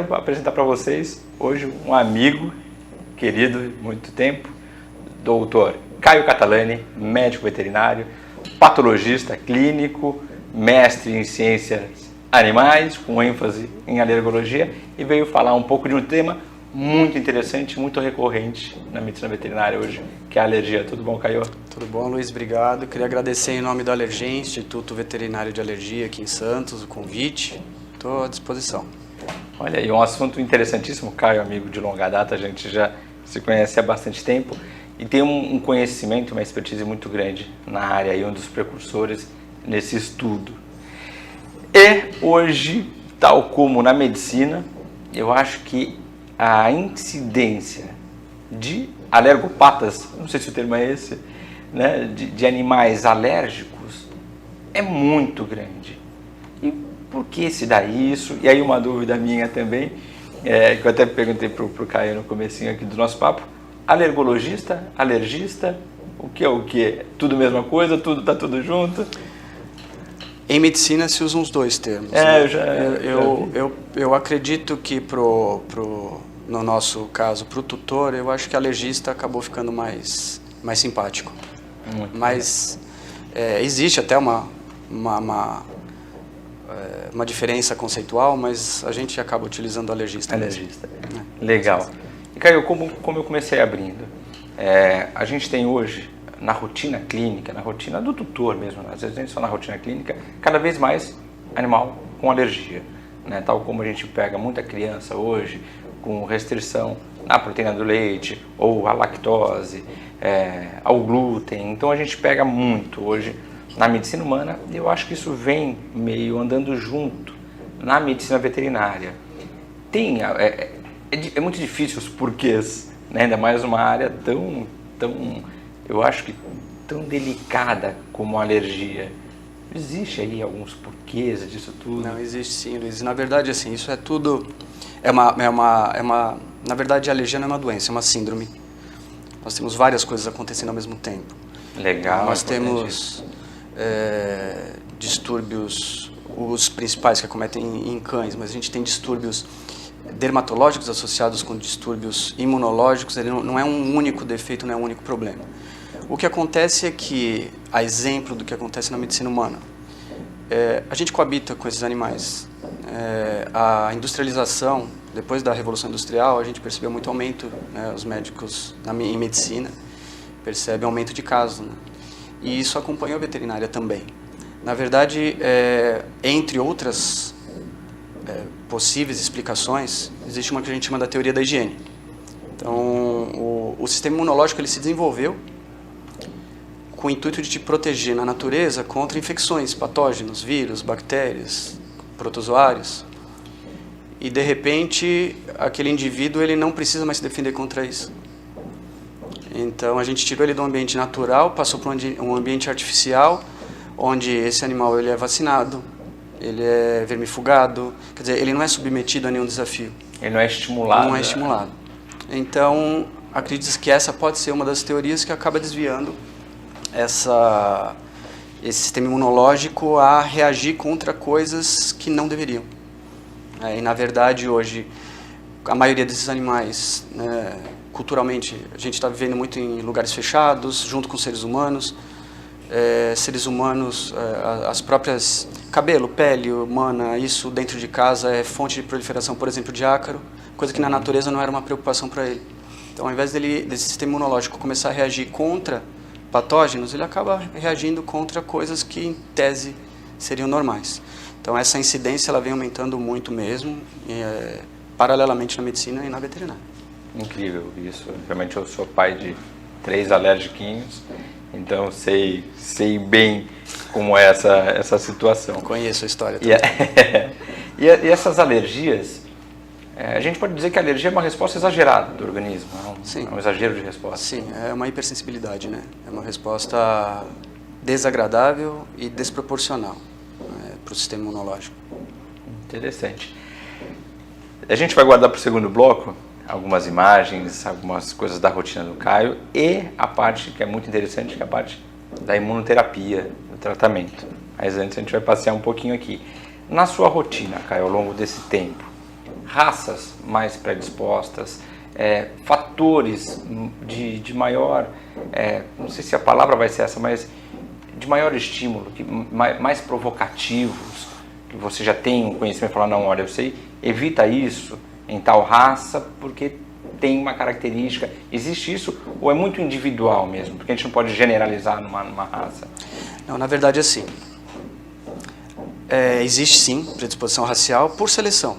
quero apresentar para vocês hoje um amigo querido de muito tempo, doutor Caio Catalani, médico veterinário, patologista clínico, mestre em ciências animais, com ênfase em alergologia, e veio falar um pouco de um tema muito interessante, muito recorrente na medicina veterinária hoje, que é a alergia. Tudo bom, Caio? Tudo bom, Luiz? Obrigado. Queria agradecer em nome do Alergen, Instituto Veterinário de Alergia aqui em Santos, o convite. Estou à disposição. Olha aí, um assunto interessantíssimo. Caio, amigo de longa data, a gente já se conhece há bastante tempo e tem um conhecimento, uma expertise muito grande na área e um dos precursores nesse estudo. E hoje, tal como na medicina, eu acho que a incidência de alergopatas, não sei se o termo é esse, né, de animais alérgicos é muito grande. E por que se dá isso? E aí uma dúvida minha também, que eu até perguntei para o Caio no comecinho aqui do nosso papo: alergologista, alergista, o que é o que? Tudo a mesma coisa? Tá tudo junto? Em medicina se usam os dois termos. Eu acredito que no nosso caso, para o tutor, eu acho que alergista acabou ficando mais simpático. Mas existe até uma diferença conceitual, mas a gente acaba utilizando alergista. Alergista. Legal. E Caio, como eu comecei abrindo, a gente tem hoje, na rotina clínica, na rotina do tutor mesmo, às vezes nem só na rotina clínica, cada vez mais animal com alergia, né? Tal como a gente pega muita criança hoje com restrição à proteína do leite, ou à lactose, ao glúten. Então a gente pega muito hoje na medicina humana, e eu acho que isso vem meio andando junto na medicina veterinária. É muito difícil os porquês, né? Ainda mais uma área tão, eu acho que tão delicada como a alergia. Existe aí alguns porquês disso tudo? Não, existe sim, Luiz. Na verdade, assim, isso é tudo... Na verdade, a alergia não é uma doença, é uma síndrome. Nós temos várias coisas acontecendo ao mesmo tempo. Legal. Nós temos distúrbios, os principais que acometem em cães, mas a gente tem distúrbios dermatológicos associados com distúrbios imunológicos. Ele não é um único defeito, não é um único problema. O que acontece é que, a exemplo do que acontece na medicina humana, a gente coabita com esses animais. A industrialização, depois da Revolução Industrial, a gente percebeu muito aumento, né, os médicos em medicina percebem aumento de casos, né? E isso acompanhou a veterinária também. Na verdade, entre outras possíveis explicações, existe uma que a gente chama da teoria da higiene. Então, o sistema imunológico ele se desenvolveu com o intuito de te proteger na natureza contra infecções, patógenos, vírus, bactérias, protozoários. E, de repente, aquele indivíduo ele não precisa mais se defender contra isso. Então, a gente tirou ele do ambiente natural, passou para um ambiente artificial, onde esse animal ele é vacinado, ele é vermifugado, quer dizer, ele não é submetido a nenhum desafio. Ele não é estimulado. Não é estimulado. Então, acredito que essa pode ser uma das teorias que acaba desviando esse sistema imunológico a reagir contra coisas que não deveriam. E, na verdade, hoje, a maioria desses animais, né, culturalmente, a gente está vivendo muito em lugares fechados, junto com seres humanos. Seres humanos, as próprias cabelo, pele humana, isso dentro de casa é fonte de proliferação, por exemplo, de ácaro, coisa que na natureza não era uma preocupação para ele. Então, ao invés desse sistema imunológico começar a reagir contra patógenos, ele acaba reagindo contra coisas que, em tese, seriam normais. Então, essa incidência ela vem aumentando muito mesmo, paralelamente na medicina e na veterinária. Incrível isso. Realmente eu sou pai de 3 alérgiquinhos, então sei bem como é essa situação. Conheço a história também. E essas alergias, a gente pode dizer que a alergia é uma resposta exagerada do organismo, é um exagero de resposta. Sim, é uma hipersensibilidade, né? É uma resposta desagradável e desproporcional para o sistema imunológico. Interessante. A gente vai guardar para o segundo bloco algumas imagens, algumas coisas da rotina do Caio e a parte que é muito interessante, que é a parte da imunoterapia, do tratamento. Mas antes a gente vai passear um pouquinho aqui. Na sua rotina, Caio, ao longo desse tempo, raças mais predispostas, fatores de maior, não sei se a palavra vai ser essa, mas de maior estímulo, mais provocativos, que você já tem um conhecimento e fala, não, olha, eu sei, evita isso em tal raça, porque tem uma característica. Existe isso ou é muito individual mesmo? Porque a gente não pode generalizar numa raça. Não, na verdade é assim. Existe sim predisposição racial por seleção.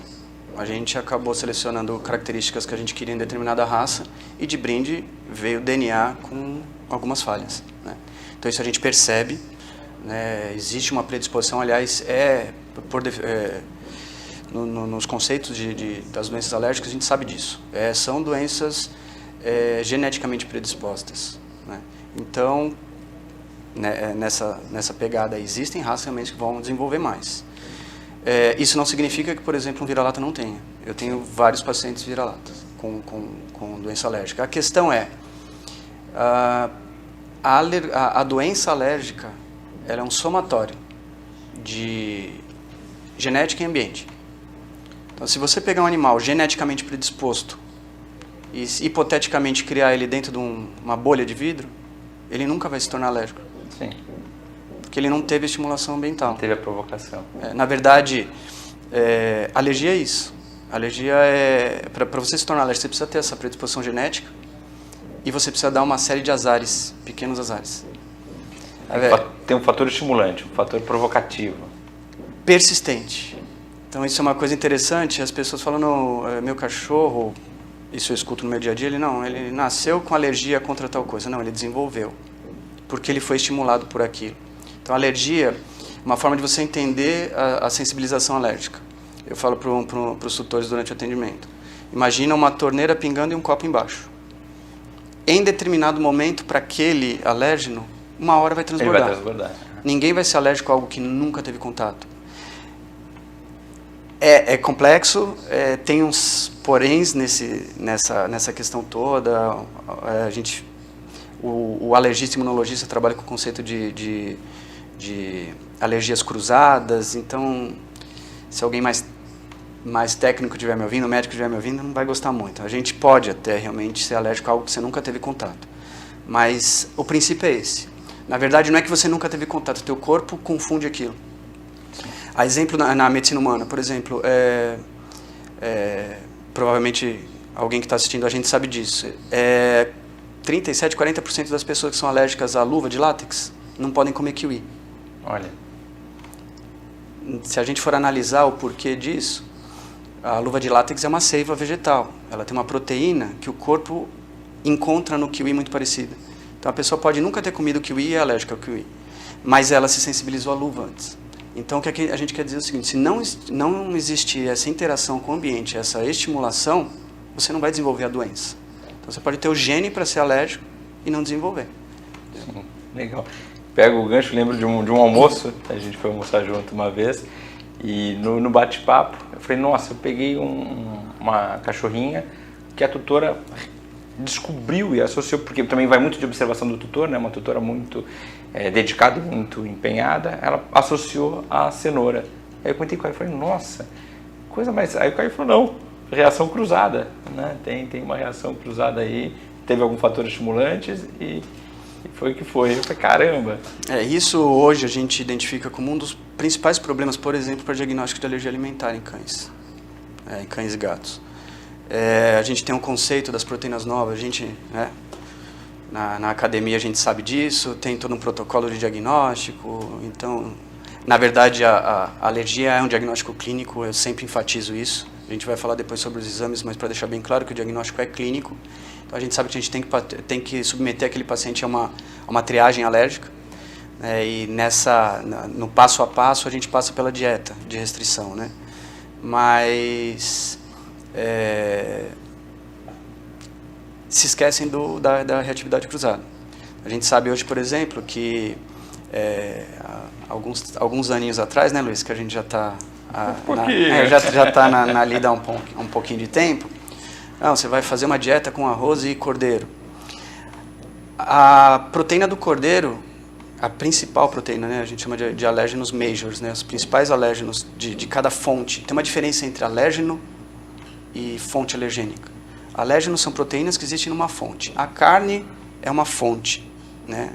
A gente acabou selecionando características que a gente queria em determinada raça e de brinde veio o DNA com algumas falhas, né? Então isso a gente percebe, né? Existe uma predisposição, aliás, nos conceitos das doenças alérgicas a gente sabe disso. São doenças geneticamente predispostas, né? Então, né, nessa pegada existem raças realmente que vão desenvolver mais. Isso não significa que, por exemplo, um vira-lata não tenha. Eu tenho vários pacientes vira-latas com doença alérgica. A questão é, a doença alérgica ela é um somatório de genética e ambiente. Então, se você pegar um animal geneticamente predisposto e hipoteticamente criar ele dentro de uma bolha de vidro, ele nunca vai se tornar alérgico. Sim. Porque ele não teve estimulação ambiental. Não teve a provocação. Na verdade, alergia é isso. Alergia para você se tornar alérgico, você precisa ter essa predisposição genética e você precisa dar uma série de azares, pequenos azares. Tem um fator estimulante, um fator provocativo. Persistente. Então isso é uma coisa interessante, as pessoas falam, não, meu cachorro, isso eu escuto no meu dia a dia, ele nasceu com alergia contra tal coisa. Não, ele desenvolveu, porque ele foi estimulado por aquilo. Então, alergia é uma forma de você entender a sensibilização alérgica. Eu falo para os tutores durante o atendimento. Imagina uma torneira pingando e um copo embaixo. Em determinado momento, para aquele alérgeno, uma hora vai transbordar. Ele vai transbordar. Ninguém vai ser alérgico a algo que nunca teve contato. É complexo, tem uns poréns nessa questão toda. O alergista e imunologista trabalha com o conceito de alergias cruzadas, então se alguém mais técnico estiver me ouvindo, médico estiver me ouvindo, não vai gostar muito. A gente pode até realmente ser alérgico a algo que você nunca teve contato, mas o princípio é esse. Na verdade, não é que você nunca teve contato, o teu corpo confunde aquilo. A exemplo na medicina humana, por exemplo, provavelmente alguém que está assistindo a gente sabe disso, 37, 40% das pessoas que são alérgicas à luva de látex não podem comer kiwi. Olha. Se a gente for analisar o porquê disso, a luva de látex é uma seiva vegetal. Ela tem uma proteína que o corpo encontra no kiwi muito parecida. Então a pessoa pode nunca ter comido kiwi e é alérgica ao kiwi, mas ela se sensibilizou à luva antes. Então o que a gente quer dizer é o seguinte, se não existir essa interação com o ambiente, essa estimulação, você não vai desenvolver a doença. Então você pode ter o gene para ser alérgico e não desenvolver. Sim, legal. Pego o gancho, lembro de um almoço, a gente foi almoçar junto uma vez, e no bate-papo, eu falei, nossa, eu peguei uma cachorrinha que a tutora descobriu e associou, porque também vai muito de observação do tutor, né, uma tutora muito dedicada, muito empenhada, ela associou a cenoura. Aí eu comentei com ela e falei, nossa, coisa mais... Aí o Caio falou, não, reação cruzada, né, tem uma reação cruzada aí, teve algum fator estimulante e foi o que foi. Eu falei, caramba! Isso hoje a gente identifica como um dos principais problemas, por exemplo, para diagnóstico de alergia alimentar em cães, em cães e gatos. A gente tem um conceito das proteínas novas, a gente, né, na academia a gente sabe disso, tem todo um protocolo de diagnóstico, então, na verdade, a alergia é um diagnóstico clínico, eu sempre enfatizo isso. A gente vai falar depois sobre os exames, mas para deixar bem claro que o diagnóstico é clínico. Então a gente sabe que a gente tem que submeter aquele paciente a uma triagem alérgica, né, e no passo a passo a gente passa pela dieta de restrição, né? Mas se esquecem da reatividade cruzada. A gente sabe hoje, por exemplo, que alguns aninhos atrás, né, Luiz, que a gente já está já está na lida há um pouquinho de tempo. Não, você vai fazer uma dieta com arroz e cordeiro. A proteína do cordeiro, a principal proteína, né, a gente chama de alérgenos majors, né, os principais alérgenos de cada fonte. Tem uma diferença entre alérgeno e fonte alergênica. Alérgenos são proteínas que existem numa fonte. A carne é uma fonte, né?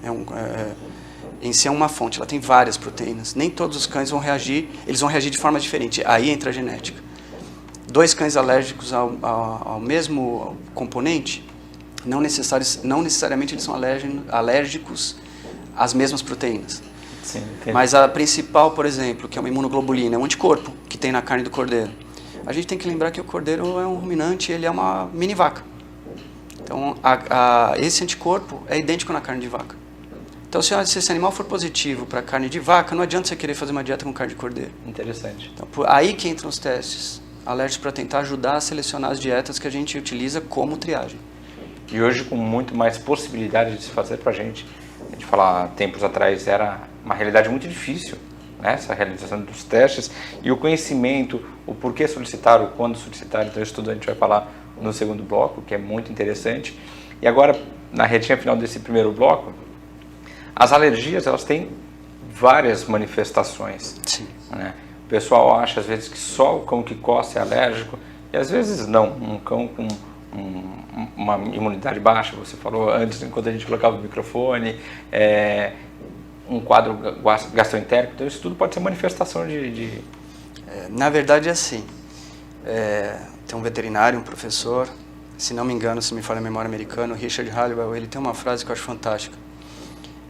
Em si é uma fonte, ela tem várias proteínas. Nem todos os cães vão reagir, eles vão reagir de forma diferente. Aí entra a genética. 2 cães alérgicos ao mesmo componente, não necessariamente eles são alérgicos às mesmas proteínas. Sim, mas a principal, por exemplo, que é uma imunoglobulina, é um anticorpo que tem na carne do cordeiro. A gente tem que lembrar que o cordeiro é um ruminante, ele é uma mini vaca. Então, esse anticorpo é idêntico na carne de vaca. Então, se esse animal for positivo para carne de vaca, não adianta você querer fazer uma dieta com carne de cordeiro. Interessante. Então, aí que entram os testes alérgicos para tentar ajudar a selecionar as dietas que a gente utiliza como triagem. E hoje, com muito mais possibilidade de se fazer para a gente falar, tempos atrás era uma realidade muito difícil, né? Essa realização dos testes e o conhecimento, o porquê solicitar, o quando solicitar. Então, isso tudo a gente vai falar no segundo bloco, que é muito interessante. E agora, na retinha final desse primeiro bloco, as alergias, elas têm várias manifestações. Sim. Né? O pessoal acha, às vezes, que só o cão que coça é alérgico, e às vezes não. Um cão com uma imunidade baixa, você falou antes, enquanto a gente colocava o microfone, um quadro gastroentérico, então isso tudo pode ser manifestação na verdade é assim, tem um veterinário, um professor, se não me engano, se me falha a memória americana, o Richard Halliwell, ele tem uma frase que eu acho fantástica.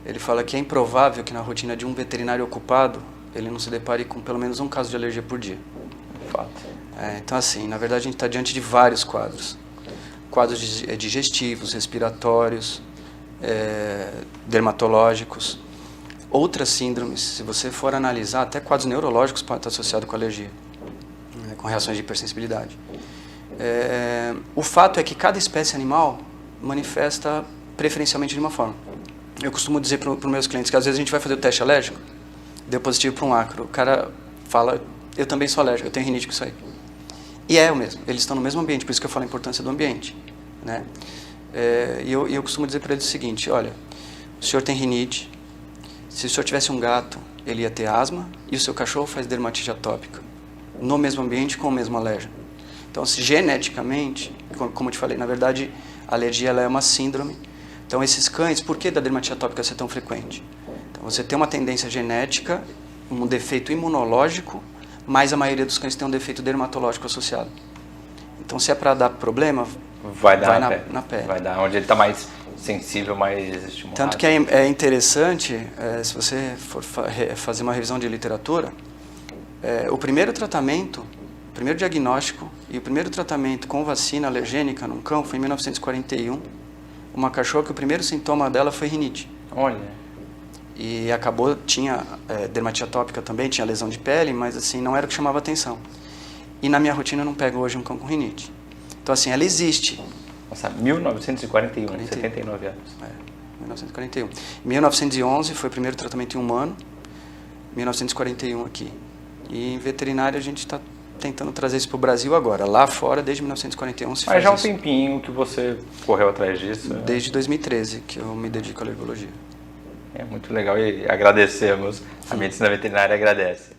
Ele fala que é improvável que na rotina de um veterinário ocupado, ele não se depare com pelo menos um caso de alergia por dia. Fato. Então assim, na verdade a gente está diante de vários quadros. Quadros digestivos, respiratórios, dermatológicos, outras síndromes. Se você for analisar, até quadros neurológicos podem estar associados com alergia, com reações de hipersensibilidade. O fato é que cada espécie animal manifesta preferencialmente de uma forma. Eu costumo dizer para os meus clientes que às vezes a gente vai fazer o teste alérgico, deu positivo para um ácaro, o cara fala, eu também sou alérgico, eu tenho rinite com isso aí. E é o mesmo, eles estão no mesmo ambiente, por isso que eu falo a importância do ambiente. Né? E eu costumo dizer para eles o seguinte, olha, o senhor tem rinite, se o senhor tivesse um gato, ele ia ter asma, e o seu cachorro faz dermatite atópica, no mesmo ambiente com o mesmo alérgeno. Então, geneticamente, como eu te falei, na verdade, a alergia ela é uma síndrome. Então, esses cães, por que da dermatite atópica ser tão frequente? Então, você tem uma tendência genética, um defeito imunológico, mas a maioria dos cães tem um defeito dermatológico associado. Então, se é para dar problema, vai na pele. Vai dar onde ele está mais sensível, mais estimulado. Tanto que é interessante, se você for fazer uma revisão de literatura, o primeiro tratamento, o primeiro diagnóstico e o primeiro tratamento com vacina alergênica num cão foi em 1941. Uma cachorra que o primeiro sintoma dela foi rinite. Olha. E tinha dermatite atópica também, tinha lesão de pele, mas assim, não era o que chamava atenção. E na minha rotina eu não pego hoje um cão com rinite. Então assim, ela existe. Nossa, 1941, 79 anos. 1941. Em 1911 foi o primeiro tratamento em humano, 1941 aqui. E em veterinária a gente está tentando trazer isso para o Brasil agora. Lá fora, desde 1941 se faz Mas já há um isso. tempinho que você correu atrás disso. Desde 2013 que eu me dedico à alergologia. É muito legal e agradecemos. A medicina veterinária agradece.